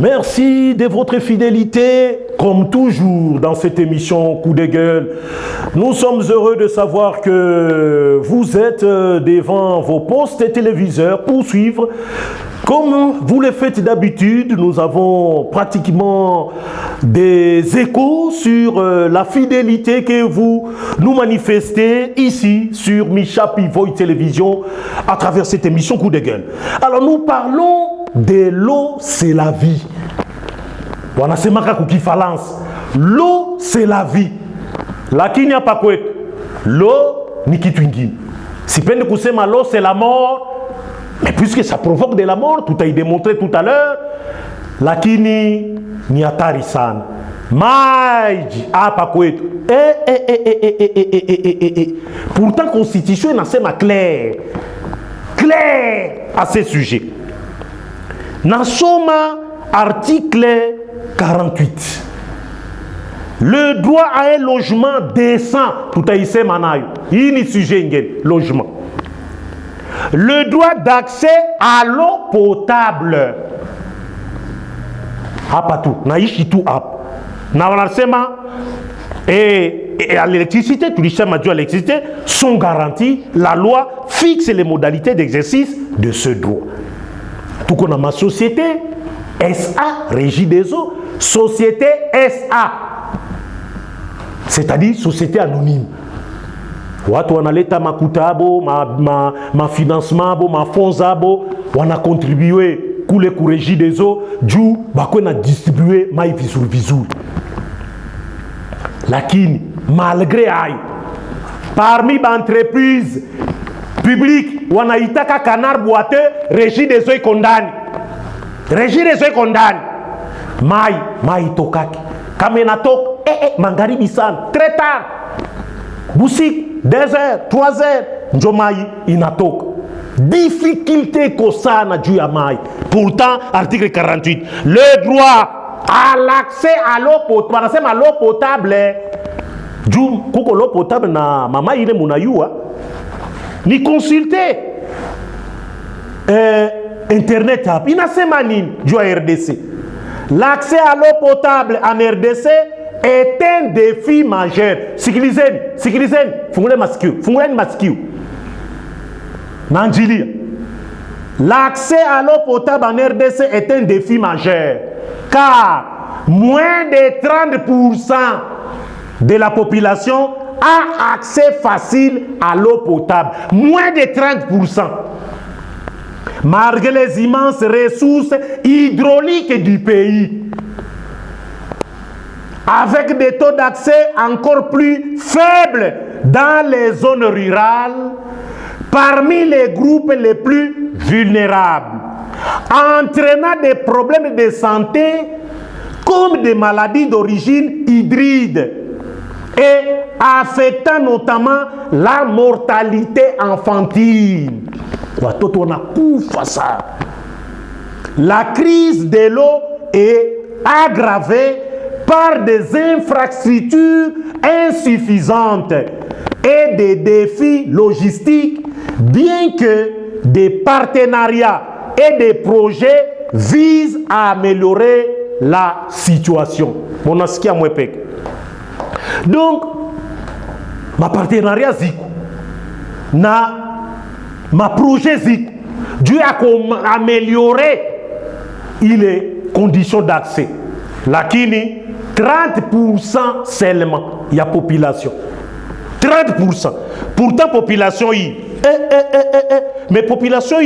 Merci de votre fidélité, comme toujours dans cette émission Coup de gueule. Nous sommes heureux de savoir que vous êtes devant vos postes téléviseurs pour suivre. Comme vous le faites d'habitude, nous avons pratiquement des échos sur la fidélité que vous nous manifestez ici sur Micha Pivoy Télévision à travers cette émission Coup de gueule. Alors nous parlons de l'eau, c'est la vie. L'eau, c'est la vie. Lakini hapa kwetu, l'eau ni kitu ingine. Sipendi kusema l'eau, c'est la mort. Mais puisque ça provoque de la mort, tout a été démontré tout à l'heure, lakini ni hatari sana. Maji hapa kwetu. Pourtant, Constitution inasema clair à ce sujet. Nasoma article 48. Le droit à un logement décent, tout a été manayo. Ini sujet ngeni, logement. Le droit d'accès à l'eau potable. Hapa tu, naishi tu hapa. Na wanasema et à l'électricité, tous les systèmes à l'électricité sont garantis. La loi fixe les modalités d'exercice de ce droit. Tout qu'on a ma société SA, Régie des eaux, société SA, c'est-à-dire société anonyme. Watu wanaleta makuta abo, ma financement abo, ma fonds abo, wana contribué kule ku Régie des eaux, juu bakwe na distribuer mai vizuri. Lakini malgré ayo, parmi l'entreprise publique wanaitaka canard boiteux, Régie des eaux condamne. Régie des eaux condamne. Mai tokaki. Kama inatok magharibi sana, très tard. Busik 2 heures, 3 heures, njo mai inatoka. Difficulté kosana juu ya mai. Pourtant, article 48, le droit à l'accès à l'eau potable, wanasema à l'eau potable, juu kuko l'eau potable na mama ile munayua, ni consulter internet app. Inasema nini juu ya RDC? L'accès à l'eau potable en RDC est un défi majeur. Sikilizeni, funguleni masikio. Nanjilia. L'accès à l'eau potable en RDC est un défi majeur, car moins de 30% de la population a accès facile à l'eau potable. Moins de 30%. Malgré les immenses ressources hydrauliques du pays, avec des taux d'accès encore plus faibles dans les zones rurales, parmi les groupes les plus vulnérables, entraînant des problèmes de santé comme des maladies d'origine hydride et affectant notamment la mortalité infantile. La crise de l'eau est aggravée par des infrastructures insuffisantes et des défis logistiques, bien que des partenariats et des projets visent à améliorer la situation. Donc, ma partenariat ziko ma projet ziko Dieu a amélioré les conditions d'accès. Lakini 30% seulement il y a population. 30%. Pourtant population mais population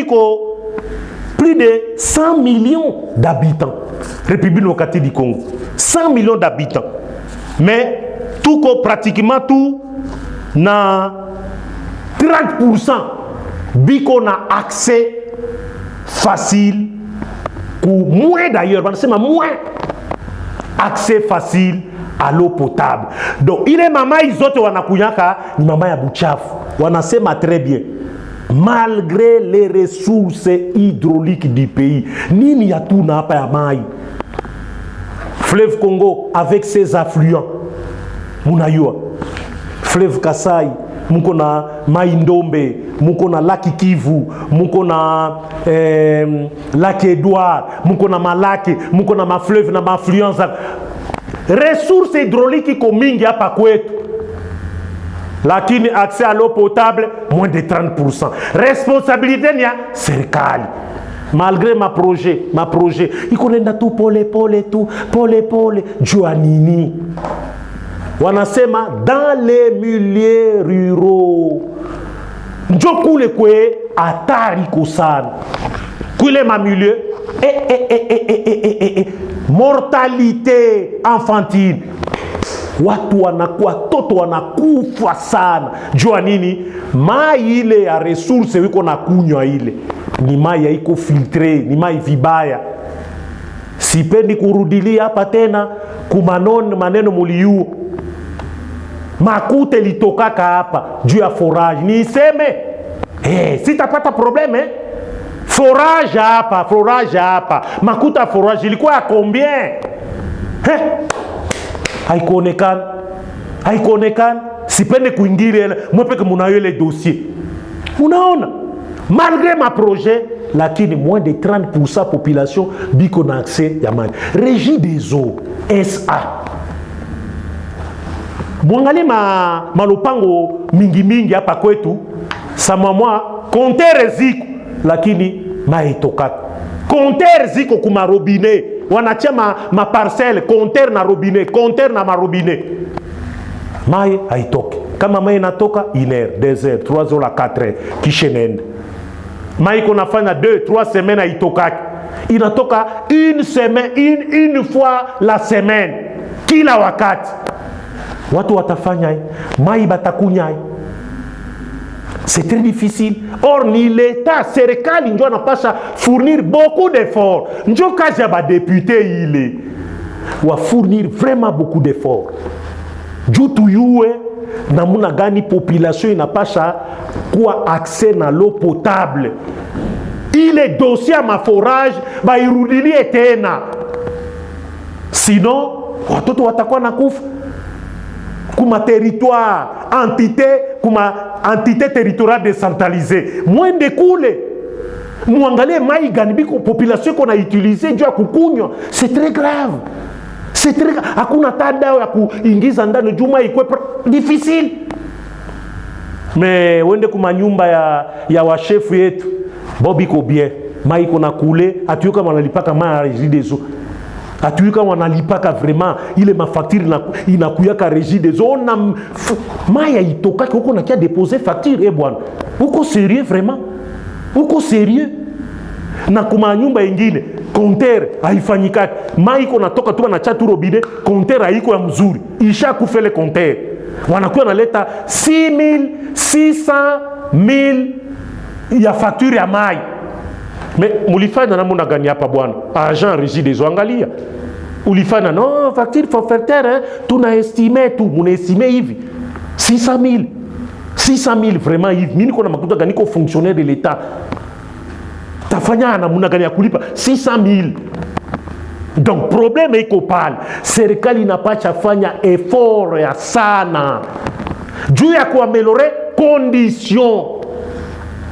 plus de 100 millions d'habitants. République démocratique du Congo. 100 millions d'habitants. Mais pratiquement tout na 30% biko na accès facile ou moins d'ailleurs, moins accès facile à l'eau potable. Donc il est mama izote wanakuyaka ni mama ya buchafu. Wanasema très bien. Malgré les ressources hydrauliques du pays, nini ya tuna hapa ya mai. Fleuve Congo avec ses affluents. Munayua. Fleuve Kasai, muko na Mai-Ndombe, muko na Laki Kivu, muko na Laki Edouard, muko na Malaki, muko na mafleuve na mafluence. Ressources hydrauliques iko mingi hapa kwetu, lakini accès à l'eau potable moins de 30%. Responsabilité ni ya serikali. Malgré ma projet iko nenda tu pole pole jua nini? Wanasema dans les milieux ruraux njo kule kwe hatari kusana kule ma milieu mortalité infantile, watoto wanakufa sana. Jua nini? Mai ile ya resource wiko na kunywa ile ni mai ya iko filtre, ni mai vibaya. Sipendi kurudilia hapa tena maneno muliu makute litokaka hapa juu ya forage. Niseme sitapata probleme. Forage hapa makuta forage ilikuwa ya combien? Haikuonekana. Sipendi kuingilia mwepeke munayo ile dossier. Unaona? Malgré ma projet, lakini moins de 30% population biko na accès ya maji. Régie des eaux SA. Mwangalie malopango mingi hapa kwetu, samamwa kontere ziko lakini mai toka. Kontere ziko kuma robinet, wanachia ma parcelle kontere na robinet, kontere na marobine. Mai haitoki. Kama mai inatoka 1 heure, 2 heures, 3 heures la 4 heures kisha nenda. Mai kunafanya 2-3 semaines haitokaki. Inatoka une fois la semaine kila wakati. Watu watafanya mai batakunya. C'est très difficile. Or ni l'État, serikali ndio anapasha fournir beaucoup d'efforts. Ndio kazi ya député ile wa fournir vraiment beaucoup d'efforts. Juu tuyue namuna gani population inapasha kuwa accès na l'eau potable. Ile dossier ma forage bairudilie tena. Sinon watoto watakuwa nakufa. Kuma territoire entité territoriale décentralisée moins de kule muangalie mai gani biko population qu'on a utilisé juu ya kukunywa. C'est très grave. Hakuna tada ya kuingiza ndani juu mai iko difficile. Mais wende kuma nyumba ya washefu yetu bobi ko bien mai iko na kule atuyuka wanalipaka mai Régie des eaux. Atuyuka wanalipaka vraiment ile mafacture inakuyaka Régie des eaux. Na mai itoka kiko na kia déposer facture bwana. Uko sérieux vraiment? Uko sérieux? Na kuma nyumba ingine kontere haifanyika. Mai iko natoka tu na chatu robinet, kontere haiko ya mzuri. Isha kufele kontere. Wanakuwa naleta 6,000, 600,000 ya facture ya mai. Mais mulifanya namuna gani hapa bwana? Agent Régie des eaux angalia. Ulifanya non facture forfaitaire tunaestime tu, munaestime hivi 600,000 vraiment hivi. Mimi niko na makuta gani ko fonctionnaire de l'État. Tafanya namuna gani ya kulipa 600,000. Donc problème iko pale. Serikali inapasha fanya effort ya sana juu ya kuaméliorer conditions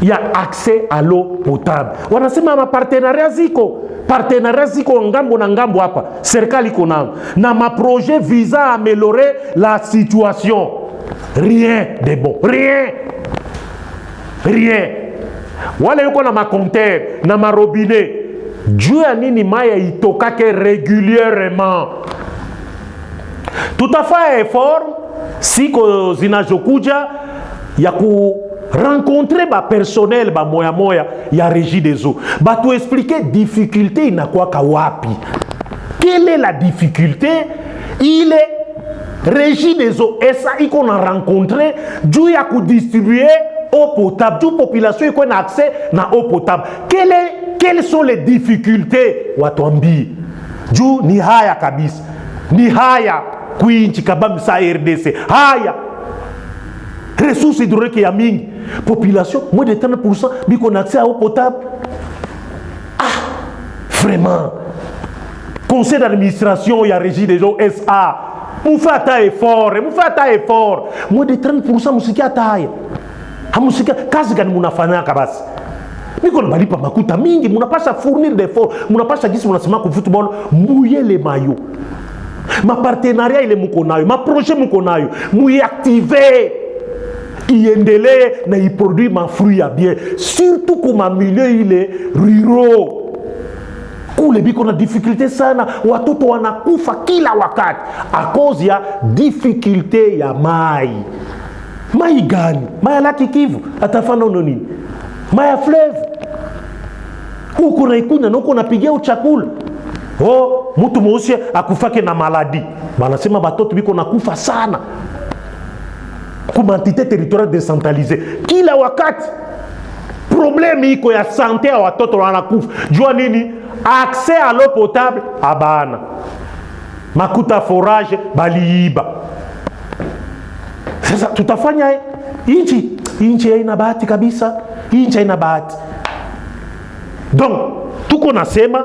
ya accès à l'eau potable. Wanasema ma partenariat ziko ngambo na ngambo hapa. Serikali iko na ma projet visa à améliorer la situation. Rien de bon. Rien. Wale yuko na ma compteur na ma robinet. Juu ya nini mai itokake régulièrement. Tutafanya effort siko zinazokuja ya ku rencontrer personnel moya ya Régie des eaux. Tu expliquer difficulté inakuwa wapi. Quelle est la difficulté? Il est Régie des eaux. Et ça, il qu'on a rencontré juu ya distribuer eau potable. Juu population iko na accès na eau potable. Quelles sont les difficultés? Watuambi. Juu ni haya kabisa. Ni haya kuinchi kabambi sa RDC. Haya. Ressources hydrauliques ya mingi. Population, moins de 30% biko na accès à eau potable. Vraiment. Conseil d'administration, il y a Régie des eaux SA. Mufata effort. Moins de 30% musikia taya. Hamusikia kazi gani munafanyaka basi? Niko nabalipa makuta mingi, munapasha fournir d'effort, munapasha gisi munasema ku football, mouiller les maillots. Ma partenariat ile muko nayo, ma projet muko nayo, mouiller activer. Iendelee na iproduire ma fruit ya bien, surtout kuma milieu ile ruraux. Kule biko na difficulté sana, watoto wanakufa kila wakati a cause ya difficulté ya mai. Mai gani? Mai ya Laki Kivu, atafana nini? Mai ya fleuve. Uko na ikunya na uko napigia uchakula. Oh, mtu mweusi akufake na maladi. Banasema batoto biko nakufa sana. Kuma entité territoriale décentralisée. Kila wakati problème iko ya santé ya watoto wanakufa. Jua nini? Accès à l'eau potable abana. Makuta forage baliiba. Sasa tutafanya inchi haina bahati kabisa. Inchi haina bahati. Donc tuko nasema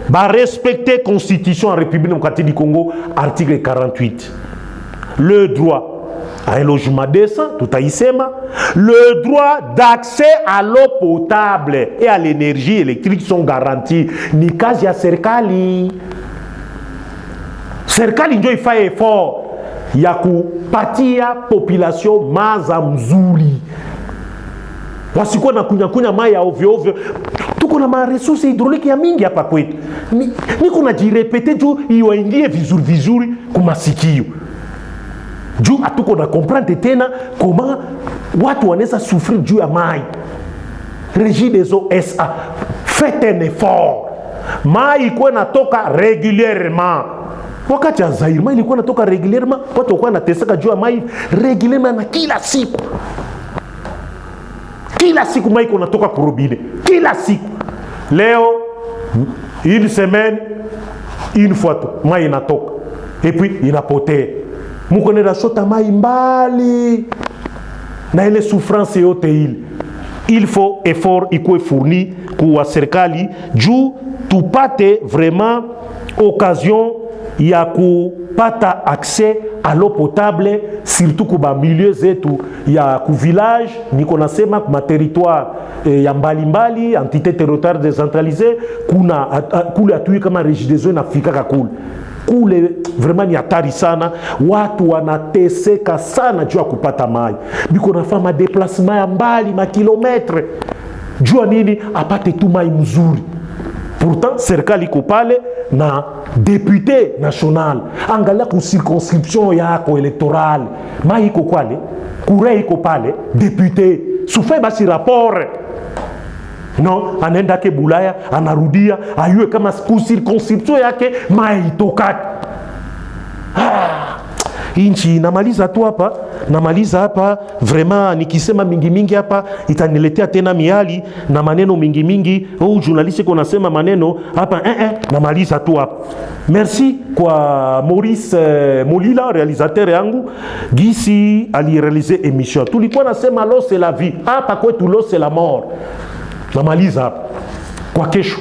ba respecter constitution en République démocratique du Congo article 48. Le droit à un logement décent, tout à isema, le droit d'accès à l'eau potable et à l'énergie électrique sont garantis. Ni kazi ya serikali. Serikali ndio ifanye effort ya kupatia population maza mzuri. Wasikuwa na kunya mai ya ovyo ovyo. Tuko na maresources hydrauliques ya mingi hapa kwetu. Niko na jirepete juu iwaingie vizuri kumasikio. Juu atuko na comprendre tena comment watu wanaweza souffrir juu ya mai. Régie des eaux SA, faites un effort. Mai ikuwe natoka régulièrement. Wakati ya Zaire, mai ilikuwa natoka régulièrement. Watu walikuwa wanateseka juu ya mai régulièrement na kila siku. Kila siku mai iko natoka kurobine. Kila siku. Leo, une semaine, une fois tu, mai inatoka. Et puis, inapotea. Mukone na shota mai mbali. Na ile souffrance yote ile. Il faut effort ikuwe fourni kwa serikali juu tupate vraiment occasion ya kupata accès à l'eau potable surtout kwa milieu zetu ya ku village niko nasema kwa territoire ya mbali entité territoriale décentralisée kuna kule atui kama Régie des eaux inafika kule vraiment ni hatari sana, watu wanateseka sana juu ya kupata maji. Biko nafanya déplacement ya mbali makilometre juu nini apate tu mai mzuri. Pourtant serikali iko pale na député national angalia ku circonscription yako electorale mai iko kwale kure iko pale député sufe basi rapport. No, anaenda ke Bulaya, anarudia, ayue kama circonscription yake mai itokati. Inchi namaliza tu hapa, vraiment nikisema mingi hapa itaniletea tena miali na maneno mingi. Journaliste ko nasema maneno hapa namaliza tu hapa. Merci kwa Maurice Molila réalisateur yangu gisi alirealize émission. Tulikuwa nasema l'eau c'est la vie, hapa kwetu l'eau c'est la mort. Namaliza hapa kwa kesho.